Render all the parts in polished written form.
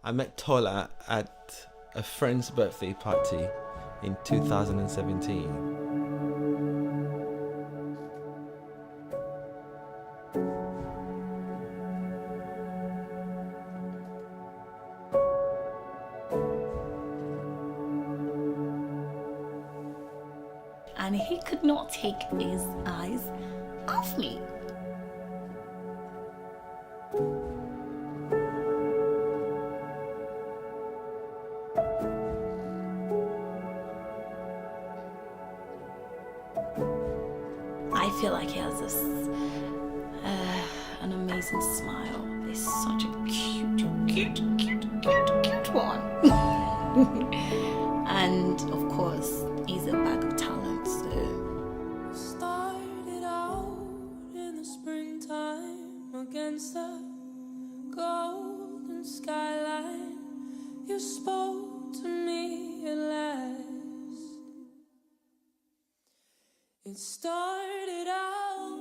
I met Tola at a friend's birthday party in 2017. And he could not take his eyes off me. I feel like he has this an amazing smile. He's such a cute one. And of course, he's a bag of talent. So started out in the springtime against the golden skyline. You spoke to me at last. It started out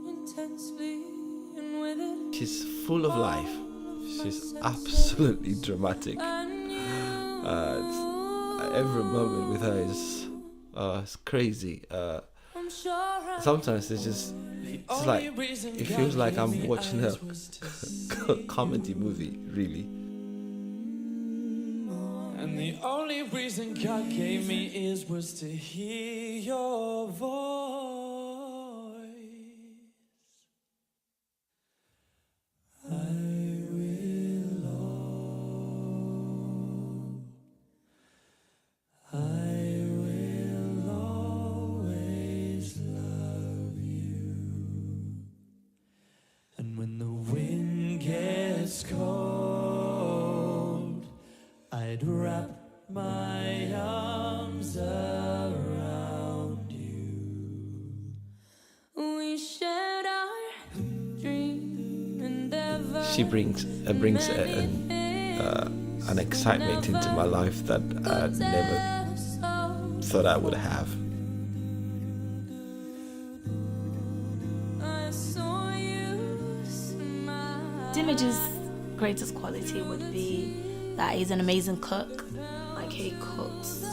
intensely, and with it She's full of life. She's absolutely dramatic. Every moment with her is it's crazy. Sometimes it's like it feels like I'm watching a comedy movie, really. and the only reason God gave me ears was to hear your voice. I will always love you. And when the wind gets cold, I'd wrap my arms around you. We shared our dream and ever. She brings an excitement into my life that I never thought I would have. Dimeji's greatest quality would be that he's an amazing cook. Like, he cooks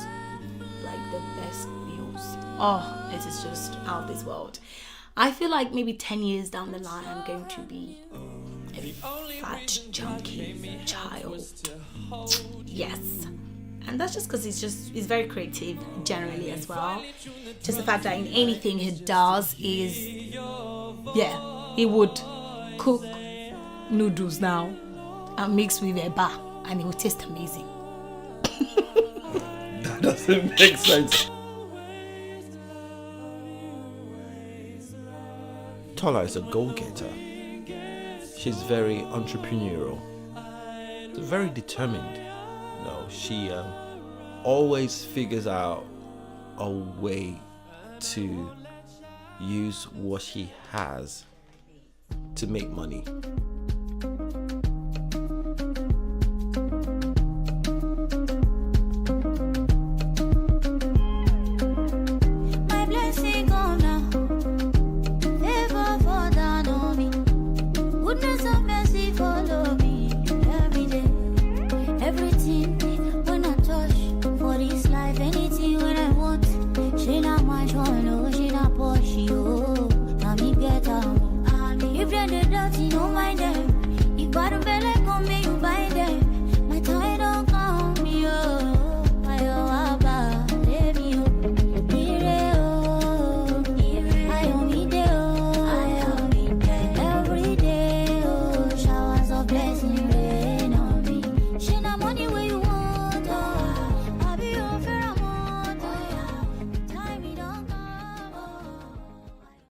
like the best meals. Oh, it is just out of this world. I feel like maybe 10 years down the line, I'm going to be a fat, junky child. Yes. And that's just because he's very creative generally as well. Just the fact that in anything he does is, he would cook noodles now and mix with eba and it will taste amazing. That doesn't make sense. Tola is a goal-getter. She's very entrepreneurial, very determined. She always figures out a way to use what she has to make money.